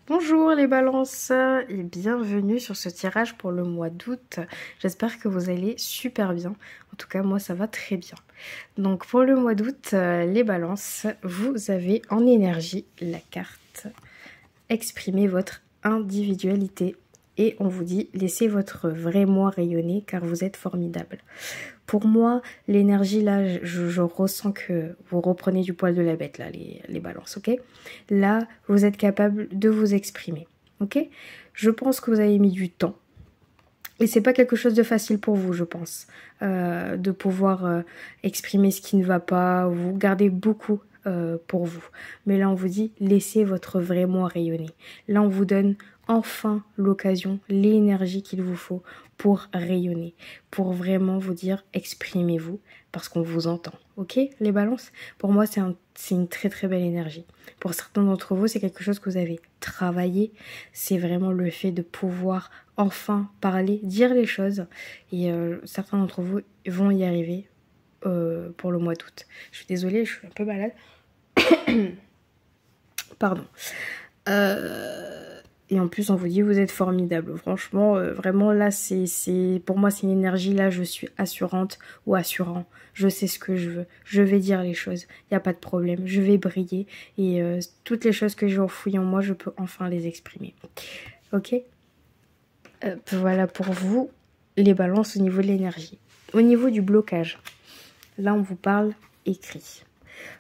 Bonjour les balances et bienvenue sur ce tirage pour le mois d'août. J'espère que vous allez super bien. En tout cas, moi ça va très bien. Donc pour le mois d'août, les balances, vous avez en énergie la carte Exprimez votre individualité. Et on vous dit, laissez votre vrai moi rayonner car vous êtes formidable. Pour moi, l'énergie là, je ressens que vous reprenez du poil de la bête là, les balances, ok? Là, vous êtes capable de vous exprimer, ok? Je pense que vous avez mis du temps. Et c'est pas quelque chose de facile pour vous, je pense, de pouvoir exprimer ce qui ne va pas. Vous gardez beaucoup pour vous. Mais là, on vous dit, laissez votre vrai moi rayonner. Là, on vous donne enfin l'occasion, l'énergie qu'il vous faut pour rayonner, pour vraiment vous dire, exprimez-vous, parce qu'on vous entend. Ok, les balances? Pour moi, c'est une très très belle énergie. Pour certains d'entre vous, c'est quelque chose que vous avez travaillé. C'est vraiment le fait de pouvoir enfin parler, dire les choses. Et certains d'entre vous vont y arriver pour le mois d'août. Je suis désolée, je suis un peu malade. Pardon. Et en plus, on vous dit, vous êtes formidable. Franchement, vraiment, là, pour moi, c'est une énergie. Là, je suis assurante ou assurant. Je sais ce que je veux. Je vais dire les choses. Il n'y a pas de problème. Je vais briller. Et toutes les choses que j'ai enfouies en moi, je peux enfin les exprimer. Ok? Voilà pour vous, les balances au niveau de l'énergie. Au niveau du blocage, là, on vous parle écrit.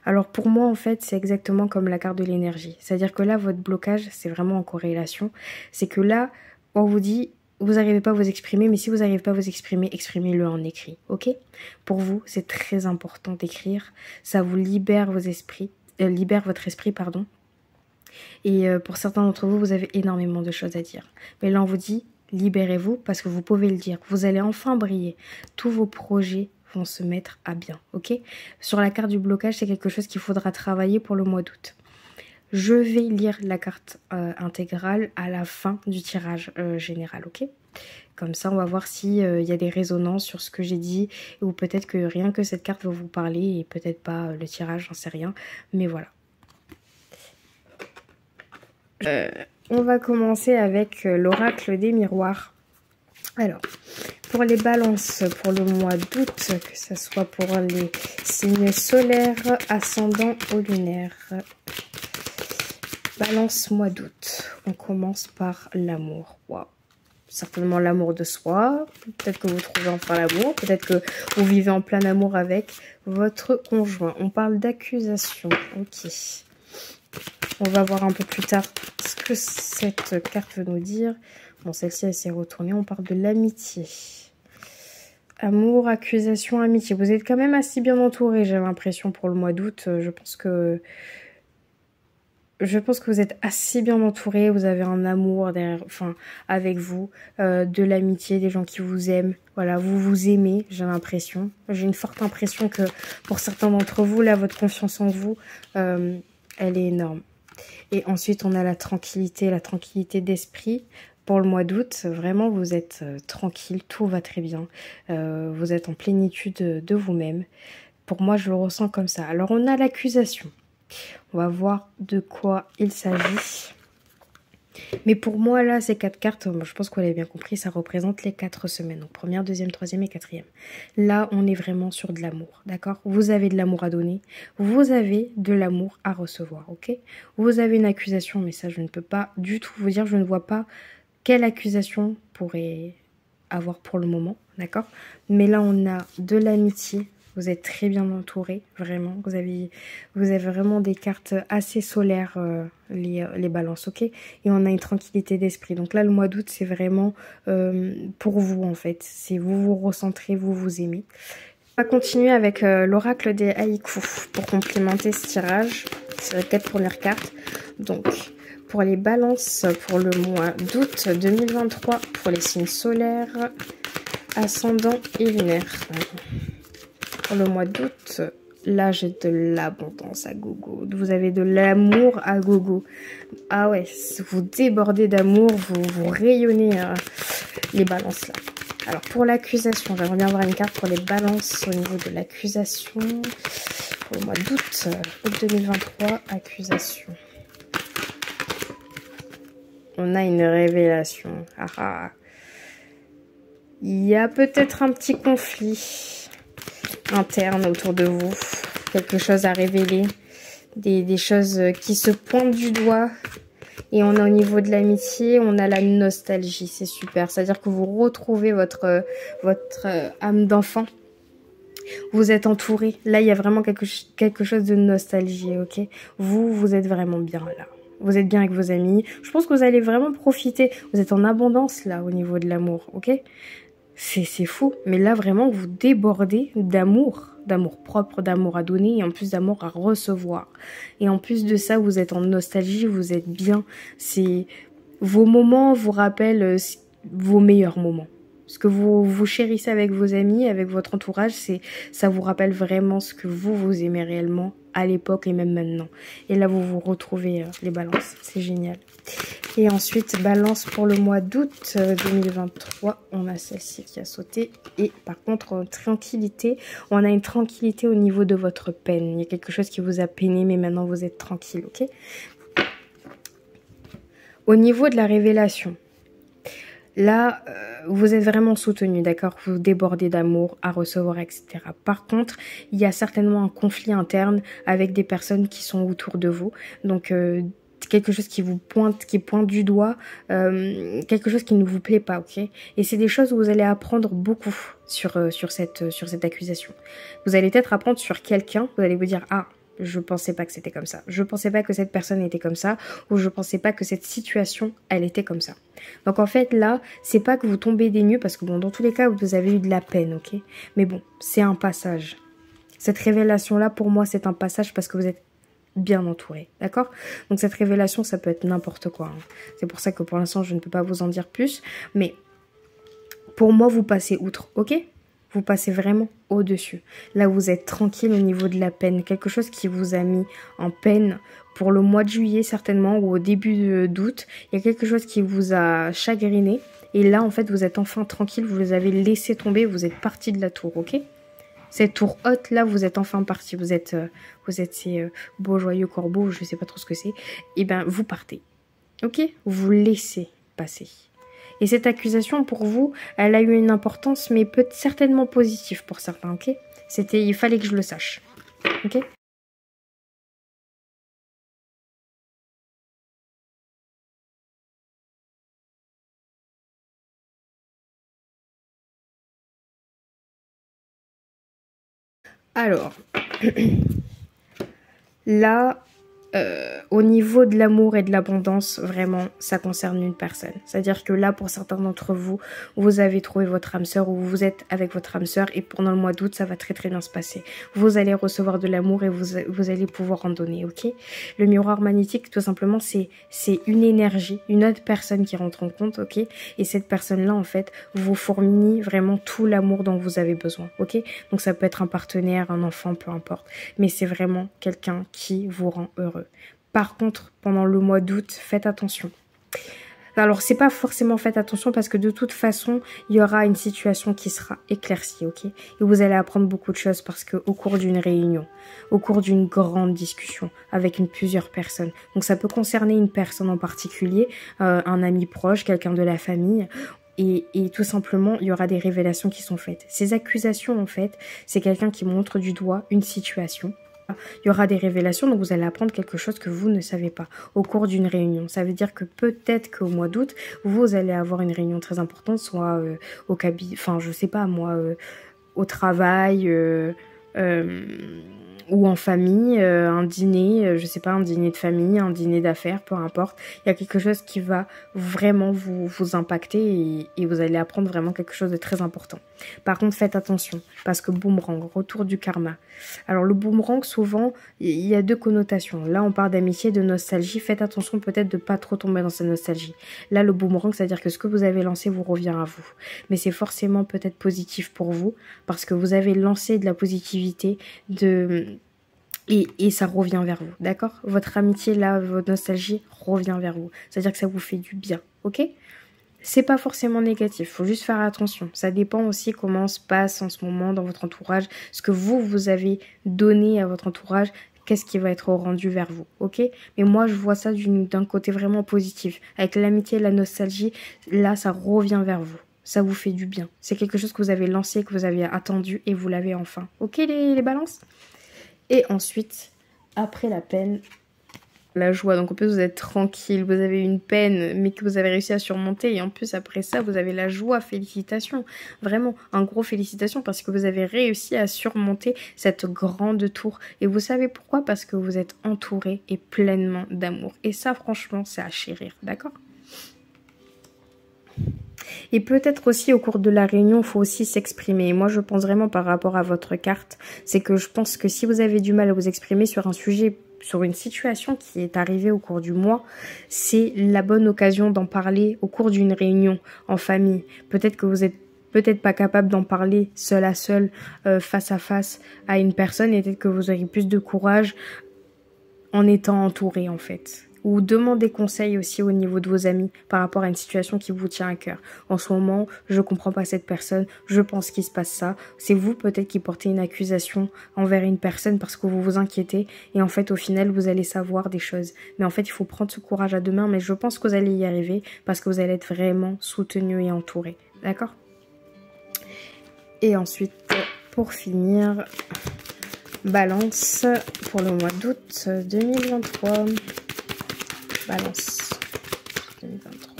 Alors pour moi, en fait, c'est exactement comme la carte de l'énergie. C'est-à-dire que là, votre blocage, c'est vraiment en corrélation. C'est que là, on vous dit, vous n'arrivez pas à vous exprimer, mais si vous n'arrivez pas à vous exprimer, exprimez-le en écrit, ok? Pour vous, c'est très important d'écrire. Ça vous libère vos esprits, libère votre esprit, pardon. Et pour certains d'entre vous, vous avez énormément de choses à dire. Mais là, on vous dit, libérez-vous parce que vous pouvez le dire. Vous allez enfin briller. Tous vos projets vont se mettre à bien, ok? Sur la carte du blocage, c'est quelque chose qu'il faudra travailler pour le mois d'août. Je vais lire la carte intégrale à la fin du tirage général, ok? Comme ça, on va voir s'il y a des résonances sur ce que j'ai dit ou peut-être que rien que cette carte va vous parler et peut-être pas le tirage, j'en sais rien. Mais voilà. On va commencer avec l'oracle des miroirs. Alors, pour les balances pour le mois d'août, que ce soit pour les signes solaires, ascendants ou lunaires. Balance mois d'août. On commence par l'amour. Waouh. Certainement l'amour de soi. Peut-être que vous trouvez enfin l'amour. Peut-être que vous vivez en plein amour avec votre conjoint. On parle d'accusation. Ok. On va voir un peu plus tard ce que cette carte veut nous dire. Bon, celle-ci, elle s'est retournée. On parle de l'amitié. Amour, accusation, amitié. Vous êtes quand même assez bien entouré, j'ai l'impression, pour le mois d'août. Je pense que vous êtes assez bien entouré. Vous avez un amour derrière, enfin, avec vous, de l'amitié, des gens qui vous aiment. Voilà, vous vous aimez, j'ai l'impression. J'ai une forte impression que pour certains d'entre vous, là, votre confiance en vous, elle est énorme. Et ensuite, on a la tranquillité d'esprit. Pour le mois d'août, vraiment, vous êtes tranquille, tout va très bien. Vous êtes en plénitude de vous-même. Pour moi, je le ressens comme ça. Alors, on a l'accusation. On va voir de quoi il s'agit. Mais pour moi, là, ces 4 cartes, je pense qu'on l'avez bien compris, ça représente les 4 semaines. Donc, première, deuxième, troisième et quatrième. Là, on est vraiment sur de l'amour, d'accord? Vous avez de l'amour à donner. Vous avez de l'amour à recevoir, ok? Vous avez une accusation, mais ça, je ne peux pas du tout vous dire. Je ne vois pas quelle accusation pourrait avoir pour le moment, d'accord? Mais là, on a de l'amitié. Vous êtes très bien entouré, vraiment. Vous avez vraiment des cartes assez solaires, les balances, ok? Et on a une tranquillité d'esprit. Donc là, le mois d'août, c'est vraiment pour vous, en fait. C'est vous vous recentrez, vous vous aimez. On va continuer avec l'oracle des haïkus pour complémenter ce tirage. C'est les 4 premières cartes. Donc, pour les balances pour le mois d'août 2023, pour les signes solaires, ascendants et lunaires. Pour le mois d'août, là j'ai de l'abondance à gogo. Vous avez de l'amour à gogo. Ah ouais, vous débordez d'amour, vous rayonnez les balances là. Alors pour l'accusation, j'aimerais bien avoir une carte pour les balances au niveau de l'accusation. Pour le mois d'août, août 2023, accusation. On a une révélation. Ah ah. Il y a peut-être un petit conflit interne autour de vous. Quelque chose à révéler. Des choses qui se pointent du doigt. Et on a au niveau de l'amitié, on a la nostalgie. C'est super. C'est-à-dire que vous retrouvez votre âme d'enfant. Vous êtes entouré. Là, il y a vraiment quelque chose de nostalgie, ok? Vous êtes vraiment bien là. Vous êtes bien avec vos amis. Je pense que vous allez vraiment profiter. Vous êtes en abondance là au niveau de l'amour, ok? C'est fou. Mais là, vraiment, vous débordez d'amour. D'amour propre, d'amour à donner et en plus d'amour à recevoir. Et en plus de ça, vous êtes en nostalgie, vous êtes bien. C'est vos moments vous rappellent vos meilleurs moments. Ce que vous chérissez avec vos amis, avec votre entourage, ça vous rappelle vraiment ce que vous aimez réellement à l'époque et même maintenant. Et là, vous vous retrouvez les balances. C'est génial. Et ensuite, balance pour le mois d'août 2023. On a celle-ci qui a sauté. Et par contre, tranquillité. On a une tranquillité au niveau de votre peine. Il y a quelque chose qui vous a peiné, mais maintenant vous êtes tranquille, ok? Au niveau de la révélation. Là, vous êtes vraiment soutenu, d'accord? Vous débordez d'amour à recevoir, etc. Par contre, il y a certainement un conflit interne avec des personnes qui sont autour de vous. Donc, quelque chose qui vous pointe, qui pointe du doigt, quelque chose qui ne vous plaît pas, ok? Et c'est des choses où vous allez apprendre beaucoup sur cette accusation. Vous allez peut-être apprendre sur quelqu'un, vous allez vous dire, ah, je pensais pas que c'était comme ça. Je pensais pas que cette personne était comme ça, ou je pensais pas que cette situation, elle était comme ça. Donc en fait là, c'est pas que vous tombez des nues, parce que bon, dans tous les cas, vous avez eu de la peine, ok? Mais bon, c'est un passage. Cette révélation-là, pour moi, c'est un passage parce que vous êtes bien entouré, d'accord? Donc cette révélation, ça peut être n'importe quoi. Hein. C'est pour ça que pour l'instant, je ne peux pas vous en dire plus. Mais pour moi, vous passez outre, ok? Vous passez vraiment au-dessus. Là, vous êtes tranquille au niveau de la peine. Quelque chose qui vous a mis en peine pour le mois de juillet certainement ou au début d'août. Il y a quelque chose qui vous a chagriné. Et là, en fait, vous êtes enfin tranquille. Vous les avez laissé tomber. Vous êtes parti de la tour, ok? Cette tour haute, là, vous êtes enfin parti. Vous êtes ces beaux, joyeux corbeaux. Je ne sais pas trop ce que c'est. Et bien, vous partez. Ok? Vous laissez passer. Et cette accusation, pour vous, elle a eu une importance, mais peut certainement positive pour certains, ok? Il fallait que je le sache, ok? Alors, là, au niveau de l'amour et de l'abondance, vraiment, ça concerne une personne. C'est-à-dire que là, pour certains d'entre vous, vous avez trouvé votre âme sœur ou vous êtes avec votre âme sœur et pendant le mois d'août, ça va très très bien se passer. Vous allez recevoir de l'amour et vous allez pouvoir en donner, ok? Le miroir magnétique, tout simplement, c'est une énergie, une autre personne qui rentre en compte, ok? Et cette personne-là, en fait, vous fournit vraiment tout l'amour dont vous avez besoin, ok? Donc ça peut être un partenaire, un enfant, peu importe. Mais c'est vraiment quelqu'un qui vous rend heureux. Par contre, pendant le mois d'août, faites attention. Alors, c'est pas forcément faites attention parce que de toute façon, il y aura une situation qui sera éclaircie, ok? Et vous allez apprendre beaucoup de choses parce que au cours d'une réunion, au cours d'une grande discussion avec plusieurs personnes, donc ça peut concerner une personne en particulier, un ami proche, quelqu'un de la famille, et tout simplement, il y aura des révélations qui sont faites. Ces accusations, en fait, c'est quelqu'un qui montre du doigt une situation. Il y aura des révélations, donc vous allez apprendre quelque chose que vous ne savez pas au cours d'une réunion. Ça veut dire que peut-être qu'au mois d'août, vous allez avoir une réunion très importante, soit au cabinet, enfin je sais pas moi, au travail, ou en famille, un dîner, je sais pas, un dîner de famille, un dîner d'affaires, peu importe. Il y a quelque chose qui va vraiment vous impacter et vous allez apprendre vraiment quelque chose de très important. Par contre, faites attention, parce que boomerang, retour du karma. Alors le boomerang, souvent, il y a deux connotations. Là, on parle d'amitié, de nostalgie. Faites attention peut-être de pas trop tomber dans cette nostalgie. Là, le boomerang, c'est-à-dire que ce que vous avez lancé vous revient à vous. Mais c'est forcément peut-être positif pour vous, parce que vous avez lancé de la positivité, et ça revient vers vous, d'accord? Votre amitié, là, votre nostalgie revient vers vous. C'est-à-dire que ça vous fait du bien, ok? C'est pas forcément négatif, faut juste faire attention. Ça dépend aussi comment se passe en ce moment dans votre entourage, ce que vous avez donné à votre entourage, qu'est-ce qui va être rendu vers vous, ok? Mais moi, je vois ça d'un côté vraiment positif. Avec l'amitié et la nostalgie, là, ça revient vers vous. Ça vous fait du bien. C'est quelque chose que vous avez lancé, que vous aviez attendu et vous l'avez enfin. Ok, les balances? Et ensuite, après la peine, la joie. Donc en plus, vous êtes tranquille, vous avez une peine, mais que vous avez réussi à surmonter. Et en plus, après ça, vous avez la joie. Félicitations. Vraiment, un gros félicitations parce que vous avez réussi à surmonter cette grande tour. Et vous savez pourquoi? Parce que vous êtes entouré et pleinement d'amour. Et ça, franchement, c'est à chérir. D'accord? Et peut-être aussi au cours de la réunion, il faut aussi s'exprimer. Moi, je pense vraiment par rapport à votre carte, c'est que je pense que si vous avez du mal à vous exprimer sur un sujet, sur une situation qui est arrivée au cours du mois, c'est la bonne occasion d'en parler au cours d'une réunion en famille. Peut-être que vous êtes peut-être pas capable d'en parler seul à seul, face à face à une personne, et peut-être que vous aurez plus de courage en étant entouré en fait. Ou demandez conseil aussi au niveau de vos amis par rapport à une situation qui vous tient à cœur. En ce moment, je comprends pas cette personne, je pense qu'il se passe ça. C'est vous peut-être qui portez une accusation envers une personne parce que vous vous inquiétez et en fait au final vous allez savoir des choses. Mais en fait il faut prendre ce courage à deux mains, mais je pense que vous allez y arriver parce que vous allez être vraiment soutenu et entouré. D'accord? Et ensuite, pour finir, Balance pour le mois d'août 2023. Balance 2023.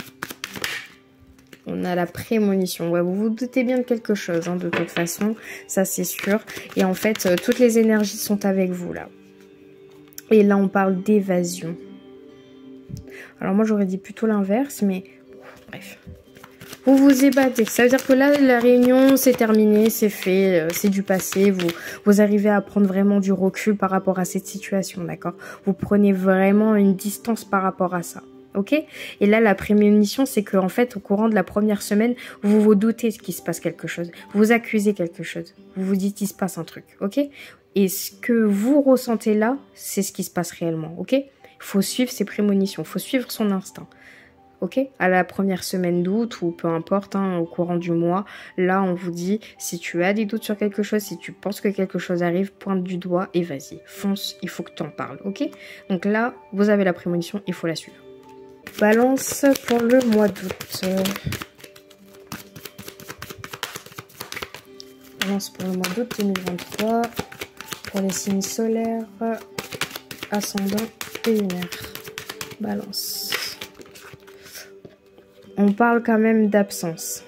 On a la prémonition. Ouais, vous vous doutez bien de quelque chose, hein, de toute façon. Ça, c'est sûr. Et en fait, toutes les énergies sont avec vous, là. Et là, on parle d'évasion. Alors, moi, j'aurais dit plutôt l'inverse, mais bref. Vous vous ébattez. Ça veut dire que là, la réunion, c'est terminé, c'est fait, c'est du passé. Vous arrivez à prendre vraiment du recul par rapport à cette situation, d'accord? Vous prenez vraiment une distance par rapport à ça, ok? Et là, la prémonition, c'est que en fait, au courant de la première semaine, vous vous doutez qu'il se passe quelque chose. Vous accusez quelque chose. Vous vous dites qu'il se passe un truc, ok? Et ce que vous ressentez là, c'est ce qui se passe réellement, ok? Il faut suivre ses prémonitions, il faut suivre son instinct. Ok, à la première semaine d'août ou peu importe, hein, au courant du mois, là on vous dit si tu as des doutes sur quelque chose, si tu penses que quelque chose arrive, pointe du doigt et vas-y, fonce, il faut que tu en parles, ok? Donc là, vous avez la prémonition, il faut la suivre. Balance pour le mois d'août. Balance pour le mois d'août 2023 pour les signes solaires, ascendant et lunaire. Balance. On parle quand même d'absence.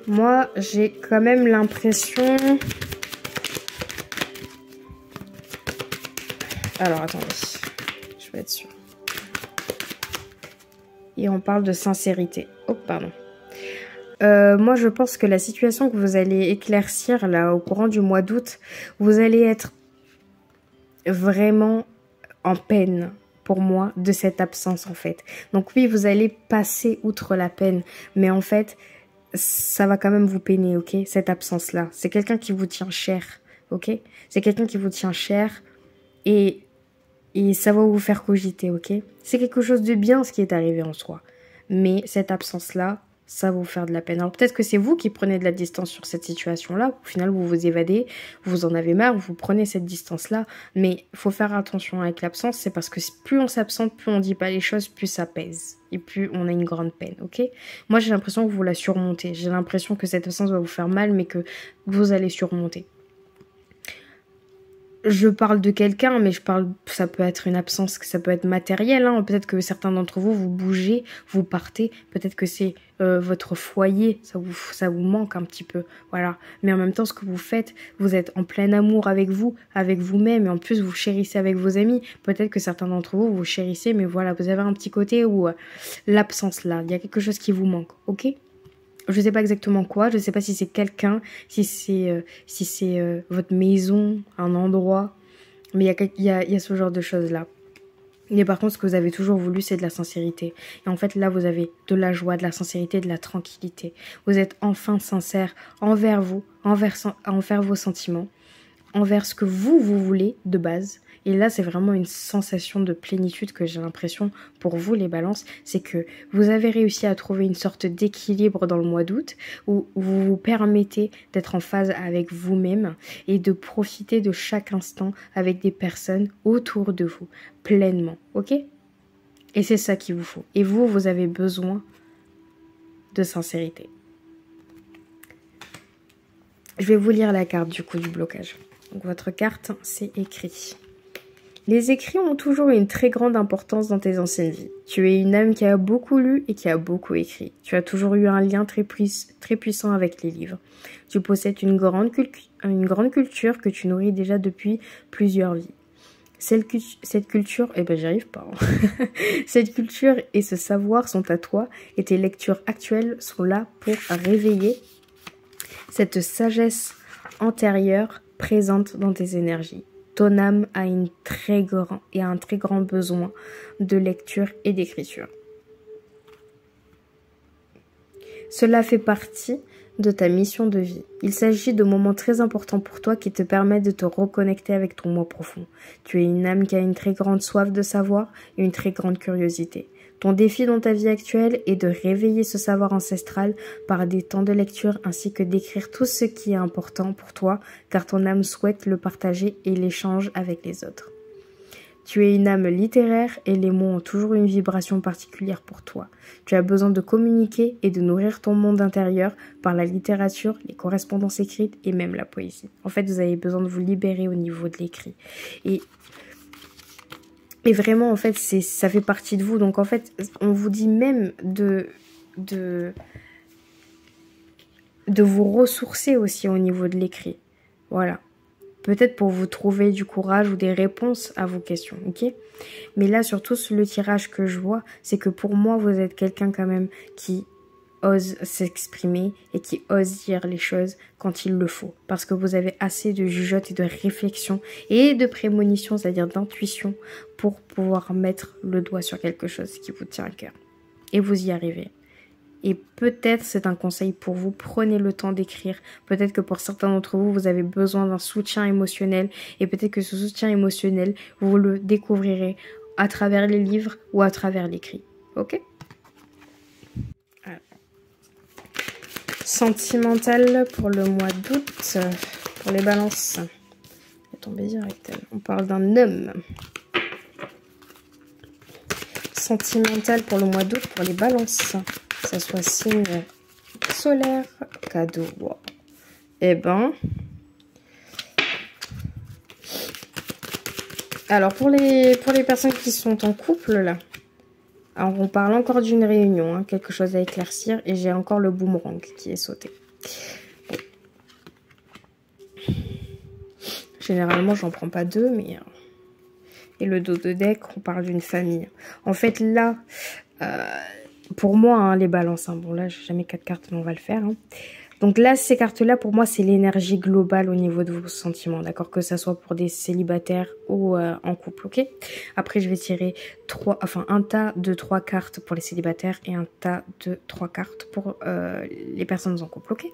Moi, j'ai quand même l'impression... Alors, attendez. Je vais être sûre. Et on parle de sincérité. Oh, pardon. Moi, je pense que la situation que vous allez éclaircir, là, au courant du mois d'août, vous allez être vraiment en peine, pour moi, de cette absence, en fait. Donc oui, vous allez passer outre la peine, mais en fait, ça va quand même vous peiner, ok? Cette absence-là. C'est quelqu'un qui vous tient cher, ok? C'est quelqu'un qui vous tient cher et ça va vous faire cogiter, ok? C'est quelque chose de bien, ce qui est arrivé en soi. Mais cette absence-là, ça va vous faire de la peine. Alors peut-être que c'est vous qui prenez de la distance sur cette situation-là. Au final, vous vous évadez, vous en avez marre, vous prenez cette distance-là. Mais il faut faire attention avec l'absence, c'est parce que plus on s'absente, plus on dit pas les choses, plus ça pèse. Et plus on a une grande peine, ok? Moi, j'ai l'impression que vous la surmontez. J'ai l'impression que cette absence va vous faire mal, mais que vous allez surmonter. Je parle de quelqu'un, mais ça peut être une absence, ça peut être matériel, hein. Peut-être que certains d'entre vous, vous bougez, vous partez. Peut-être que c'est votre foyer, ça vous manque un petit peu, voilà. Mais en même temps, ce que vous faites, vous êtes en plein amour avec vous, avec vous-même, et en plus, vous chérissez avec vos amis. Peut-être que certains d'entre vous, vous chérissez, mais voilà, vous avez un petit côté où l'absence là, il y a quelque chose qui vous manque, ok? Je sais pas exactement quoi, je sais pas si c'est quelqu'un, si c'est votre maison, un endroit, mais il y a ce genre de choses-là. Mais par contre, ce que vous avez toujours voulu, c'est de la sincérité. Et en fait, là, vous avez de la joie, de la sincérité, de la tranquillité. Vous êtes enfin sincère envers vous, envers vos sentiments, envers ce que vous voulez de base. Et là, c'est vraiment une sensation de plénitude que j'ai l'impression pour vous, les balances. C'est que vous avez réussi à trouver une sorte d'équilibre dans le mois d'août où vous vous permettez d'être en phase avec vous-même et de profiter de chaque instant avec des personnes autour de vous, pleinement, ok? Et c'est ça qu'il vous faut. Et vous, vous avez besoin de sincérité. Je vais vous lire la carte du coup du blocage. Donc votre carte, c'est écrit. Les écrits ont toujours eu une très grande importance dans tes anciennes vies. Tu es une âme qui a beaucoup lu et qui a beaucoup écrit. Tu as toujours eu un lien très puissant avec les livres. Tu possèdes une grande culture que tu nourris déjà depuis plusieurs vies. Cette culture, j'y arrive pas. Cette culture et ce savoir sont à toi et tes lectures actuelles sont là pour réveiller cette sagesse antérieure présente dans tes énergies. Ton âme a un très grand besoin de lecture et d'écriture. Cela fait partie de ta mission de vie. Il s'agit de moments très importants pour toi qui te permettent de te reconnecter avec ton moi profond. Tu es une âme qui a une très grande soif de savoir et une très grande curiosité. Ton défi dans ta vie actuelle est de réveiller ce savoir ancestral par des temps de lecture ainsi que d'écrire tout ce qui est important pour toi car ton âme souhaite le partager et l'échange avec les autres. Tu es une âme littéraire et les mots ont toujours une vibration particulière pour toi. Tu as besoin de communiquer et de nourrir ton monde intérieur par la littérature, les correspondances écrites et même la poésie. En fait, vous avez besoin de vous libérer au niveau de l'écrit. Et vraiment, en fait, ça fait partie de vous. Donc, en fait, on vous dit même de vous ressourcer aussi au niveau de l'écrit. Voilà. Peut-être pour vous trouver du courage ou des réponses à vos questions, ok? Mais là, surtout, le tirage que je vois, c'est que pour moi, vous êtes quelqu'un quand même qui ose s'exprimer et qui ose dire les choses quand il le faut. Parce que vous avez assez de jugeote et de réflexion et de prémonition, c'est-à-dire d'intuition, pour pouvoir mettre le doigt sur quelque chose qui vous tient à cœur. Et vous y arrivez. Et peut-être c'est un conseil pour vous, prenez le temps d'écrire. Peut-être que pour certains d'entre vous, vous avez besoin d'un soutien émotionnel. Et peut-être que ce soutien émotionnel, vous le découvrirez à travers les livres ou à travers l'écrit. Ok? Alors. Sentimental pour le mois d'août, pour les balances. Il est tombé direct. On parle d'un homme. Sentimental pour le mois d'août pour les balances. Que ça soit signe solaire, cadeau. Wow. Eh ben. Alors pour les personnes qui sont en couple là. Alors on parle encore d'une réunion, hein, quelque chose à éclaircir. Et j'ai encore le boomerang qui est sauté. Bon. Généralement j'en prends pas deux, mais... Et le dos de deck, on parle d'une famille. En fait là... pour moi, hein, les balances, hein. Bon là, j'ai jamais 4 cartes, mais on va le faire. Hein. Donc là, ces cartes-là, pour moi, c'est l'énergie globale au niveau de vos sentiments, d'accord? Que ça soit pour des célibataires ou en couple, ok? Après, je vais tirer un tas de 3 cartes pour les célibataires et un tas de 3 cartes pour les personnes en couple, ok?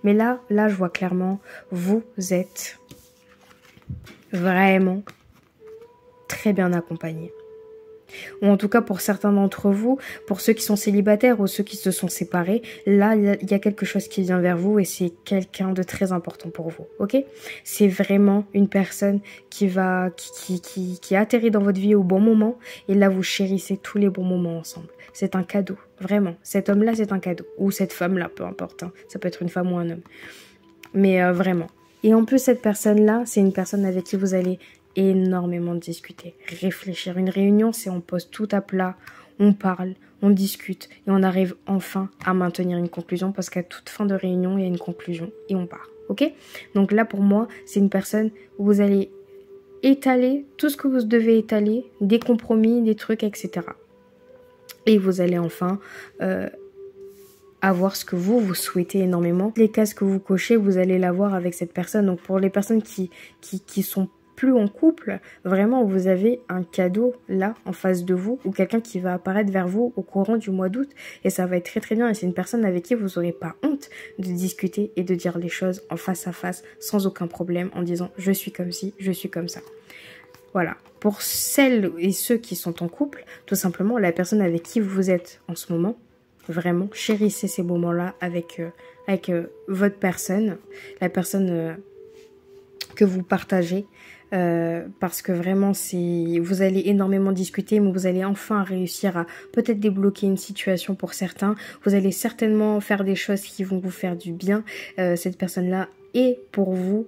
Mais là, je vois clairement, vous êtes vraiment très bien accompagnés. Ou en tout cas pour certains d'entre vous, pour ceux qui sont célibataires ou ceux qui se sont séparés, là il y a quelque chose qui vient vers vous et c'est quelqu'un de très important pour vous, ok? C'est vraiment une personne qui atterrit dans votre vie au bon moment et là vous chérissez tous les bons moments ensemble. C'est un cadeau, vraiment. Cet homme-là c'est un cadeau, ou cette femme-là, peu importe, hein. Ça peut être une femme ou un homme. Mais vraiment. Et en plus cette personne-là, c'est une personne avec qui vous allez énormément discuter, réfléchir. Une réunion, c'est on pose tout à plat, on parle, on discute et on arrive enfin à maintenir une conclusion parce qu'à toute fin de réunion, il y a une conclusion et on part. Ok? Donc là, pour moi, c'est une personne où vous allez étaler tout ce que vous devez étaler, des compromis, des trucs, etc. Et vous allez enfin avoir ce que vous souhaitez énormément. Les cases que vous cochez, vous allez l'avoir avec cette personne. Donc pour les personnes qui sont plus en couple, vraiment vous avez un cadeau là en face de vous ou quelqu'un qui va apparaître vers vous au courant du mois d'août et ça va être très très bien et c'est une personne avec qui vous n'aurez pas honte de discuter et de dire les choses en face à face sans aucun problème en disant je suis comme ci, je suis comme ça. Voilà. Pour celles et ceux qui sont en couple, tout simplement, la personne avec qui vous êtes en ce moment, vraiment, chérissez ces moments-là avec votre personne, la personne que vous partagez. Parce que vraiment, vous allez énormément discuter, mais vous allez enfin réussir à peut-être débloquer une situation pour certains. Vous allez certainement faire des choses qui vont vous faire du bien. Cette personne-là est pour vous,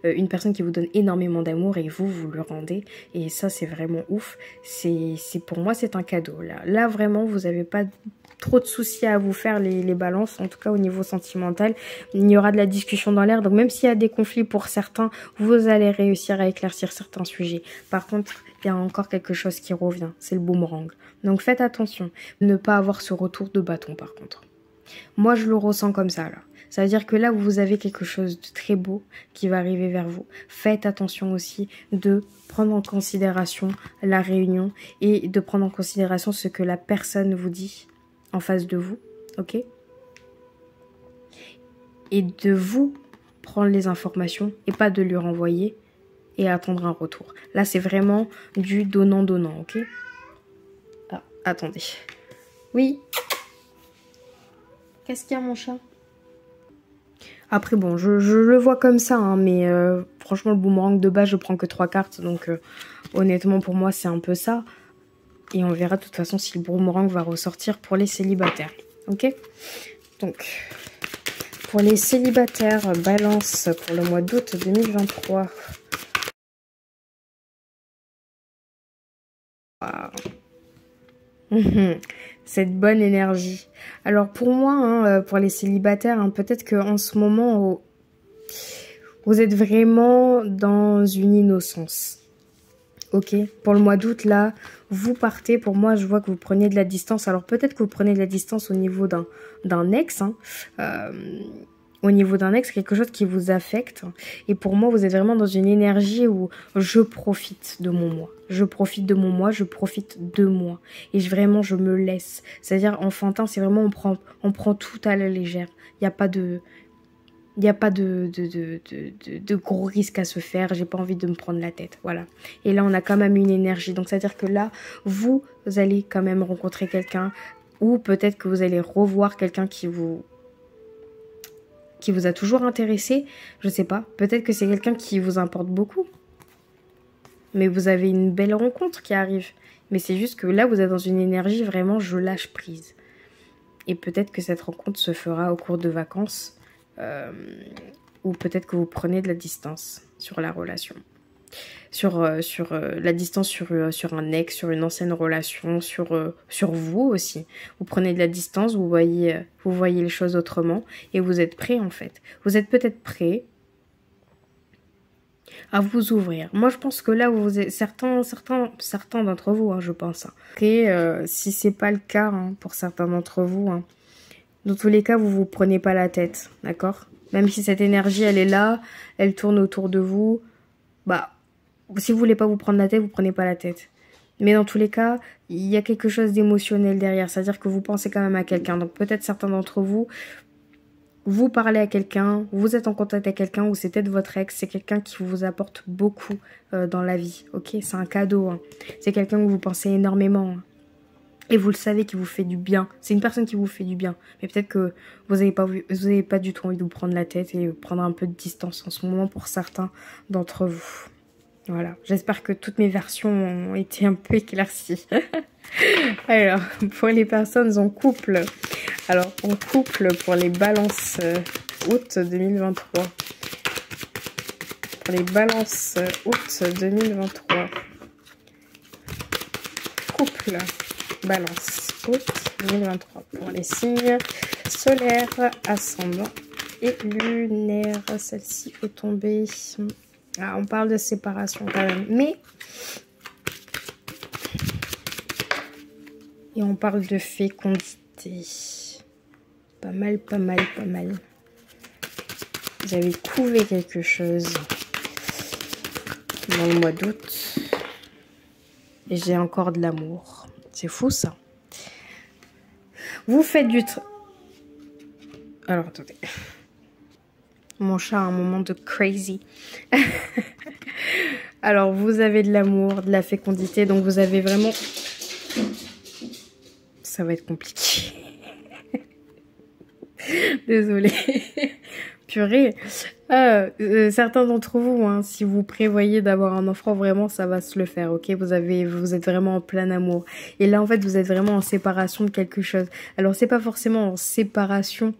une personne qui vous donne énormément d'amour et vous le rendez. Et ça, c'est vraiment ouf. Pour moi, c'est un cadeau. Là, vraiment, vous n'avez pas trop de soucis à vous faire les balances, en tout cas au niveau sentimental. Il y aura de la discussion dans l'air, donc même s'il y a des conflits pour certains, vous allez réussir à éclaircir certains sujets. Par contre, il y a encore quelque chose qui revient, c'est le boomerang. Donc faites attention, ne pas avoir ce retour de bâton par contre. Moi, je le ressens comme ça, là. Ça veut dire que là, vous avez quelque chose de très beau qui va arriver vers vous. Faites attention aussi de prendre en considération la réunion et de prendre en considération ce que la personne vous dit en face de vous, ok? Et de vous prendre les informations et pas de lui renvoyer et attendre un retour. Là, c'est vraiment du donnant-donnant, ok? Ah, attendez. Oui? Qu'est-ce qu'il y a, mon chat? Après, bon, je le vois comme ça, hein, mais franchement, le boomerang de base, je prends que 3 cartes. Donc, honnêtement, pour moi, c'est un peu ça. Et on verra de toute façon si le boomerang va ressortir pour les célibataires. Ok? Donc, pour les célibataires, balance pour le mois d'août 2023. Wow. Cette bonne énergie. Alors pour moi, hein, pour les célibataires, hein, peut-être qu'en ce moment, vous êtes vraiment dans une innocence. Ok, pour le mois d'août, là, vous partez. Pour moi, je vois que vous prenez de la distance. Alors peut-être que vous prenez de la distance au niveau d'un ex. Hein. Au niveau d'un ex, quelque chose qui vous affecte. Et pour moi, vous êtes vraiment dans une énergie où je profite de mon moi. Je profite de mon moi, je profite de moi. Et vraiment, je me laisse. C'est-à-dire, enfantin, c'est vraiment, on prend tout à la légère. Il n'y a pas de... Il n'y a pas de gros risques à se faire. J'ai pas envie de me prendre la tête. Voilà. Et là, on a quand même une énergie. Donc, c'est-à-dire que là, vous allez quand même rencontrer quelqu'un. Ou peut-être que vous allez revoir quelqu'un qui vous a toujours intéressé. Je sais pas. Peut-être que c'est quelqu'un qui vous importe beaucoup. Mais vous avez une belle rencontre qui arrive. Mais c'est juste que là, vous êtes dans une énergie vraiment, je lâche prise. Et peut-être que cette rencontre se fera au cours de vacances. Ou peut-être que vous prenez de la distance sur la relation. Sur la distance sur un ex, sur une ancienne relation, sur vous aussi. Vous prenez de la distance, vous voyez les choses autrement et vous êtes prêt en fait. Vous êtes peut-être prêt à vous ouvrir. Moi, je pense que là, vous êtes certains d'entre vous, hein, je pense. Hein. Et si c'est pas le cas hein, pour certains d'entre vous, hein, dans tous les cas, vous prenez pas la tête, d'accord? Même si cette énergie, elle est là, elle tourne autour de vous, bah, si vous voulez pas vous prendre la tête, vous prenez pas la tête. Mais dans tous les cas, il y a quelque chose d'émotionnel derrière, c'est-à-dire que vous pensez quand même à quelqu'un. Donc peut-être certains d'entre vous, vous parlez à quelqu'un, vous êtes en contact avec quelqu'un ou c'est peut-être votre ex, c'est quelqu'un qui vous apporte beaucoup dans la vie, ok? C'est un cadeau, hein. C'est quelqu'un que vous pensez énormément, hein. Et vous le savez qui vous fait du bien. C'est une personne qui vous fait du bien. Mais peut-être que vous n'avez pas du tout envie de vous prendre la tête et prendre un peu de distance en ce moment pour certains d'entre vous. Voilà. J'espère que toutes mes versions ont été un peu éclaircies. Alors, pour les personnes en couple. Alors, en couple pour les balances août 2023. Pour les balances août 2023. Couple. Balance, août 2023 pour les signes solaires, ascendants et lunaires. Celle-ci est tombée. Ah, on parle de séparation quand même, mais et on parle de fécondité. Pas mal, pas mal, pas mal. Vous avez couvé quelque chose dans le mois d'août et j'ai encore de l'amour. C'est fou ça. Vous faites du... Alors attendez. Mon chat a un moment de crazy. Alors, vous avez de l'amour, de la fécondité, donc vous avez vraiment... Ça va être compliqué. Désolée. Purée. Certains d'entre vous, hein, si vous prévoyez d'avoir un enfant, vraiment, ça va se le faire, ok? Vous êtes vraiment en plein amour. Et là, en fait, vous êtes vraiment en séparation de quelque chose. Alors, c'est pas forcément en séparation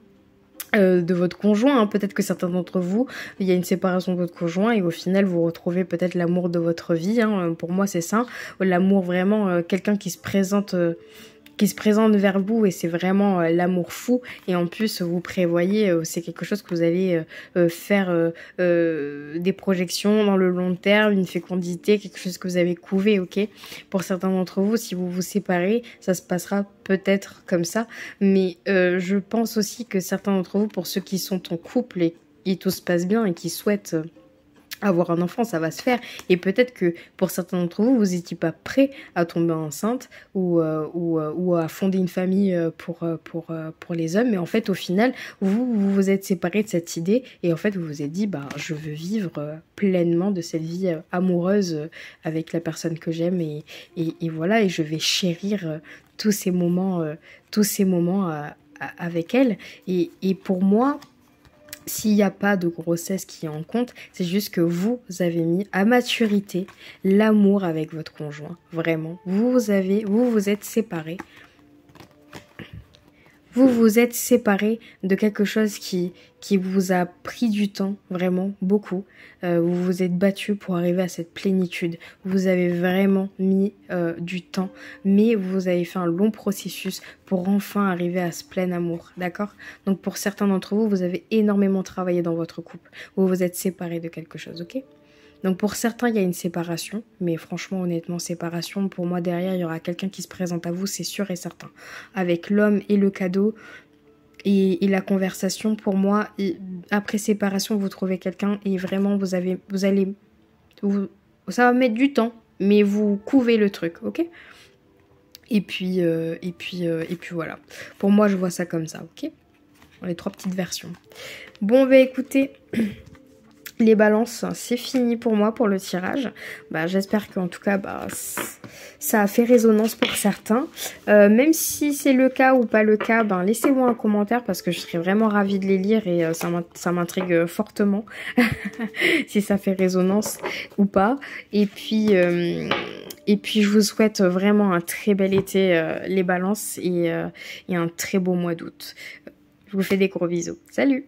de votre conjoint, hein. Peut-être que certains d'entre vous, il y a une séparation de votre conjoint et au final vous retrouvez peut-être l'amour de votre vie, hein. Pour moi c'est ça, l'amour vraiment, quelqu'un qui se présente vers vous et c'est vraiment l'amour fou et en plus vous prévoyez, c'est quelque chose que vous allez faire des projections dans le long terme, une fécondité, quelque chose que vous avez couvé, ok? Pour certains d'entre vous, si vous vous séparez, ça se passera peut-être comme ça, mais je pense aussi que certains d'entre vous, pour ceux qui sont en couple et tout se passe bien et qui souhaitent avoir un enfant, ça va se faire. Et peut-être que pour certains d'entre vous, vous n'étiez pas prêt à tomber enceinte ou à fonder une famille pour les hommes. Mais en fait, au final, vous êtes séparés de cette idée et en fait, vous vous êtes dit, bah, je veux vivre pleinement de cette vie amoureuse avec la personne que j'aime et voilà, et je vais chérir tous ces moments avec elle. Et pour moi, s'il n'y a pas de grossesse qui est en compte, c'est juste que vous avez mis à maturité l'amour avec votre conjoint. Vraiment. Vous vous êtes séparés. Vous vous êtes séparés de quelque chose qui vous a pris du temps, vraiment, beaucoup. Vous vous êtes battu pour arriver à cette plénitude. Vous avez vraiment mis du temps, mais vous avez fait un long processus pour enfin arriver à ce plein amour, d'accord? Donc pour certains d'entre vous, vous avez énormément travaillé dans votre couple. Vous vous êtes séparés de quelque chose, ok? Donc pour certains, il y a une séparation, mais franchement, honnêtement, séparation, pour moi, derrière, il y aura quelqu'un qui se présente à vous, c'est sûr et certain. Avec l'homme et le cadeau et la conversation, pour moi, après séparation, vous trouvez quelqu'un et vraiment, ça va mettre du temps, mais vous couvez le truc, ok? Et puis voilà. Pour moi, je vois ça comme ça, ok? Les 3 petites versions. Bon, bah écoutez... Les balances, c'est fini pour moi pour le tirage. Bah, j'espère qu'en tout cas, bah, ça a fait résonance pour certains. Même si c'est le cas ou pas le cas, ben, laissez-moi un commentaire parce que je serais vraiment ravie de les lire et ça m'intrigue fortement si ça fait résonance ou pas. Et puis je vous souhaite vraiment un très bel été, les balances, et un très beau mois d'août. Je vous fais des gros bisous. Salut!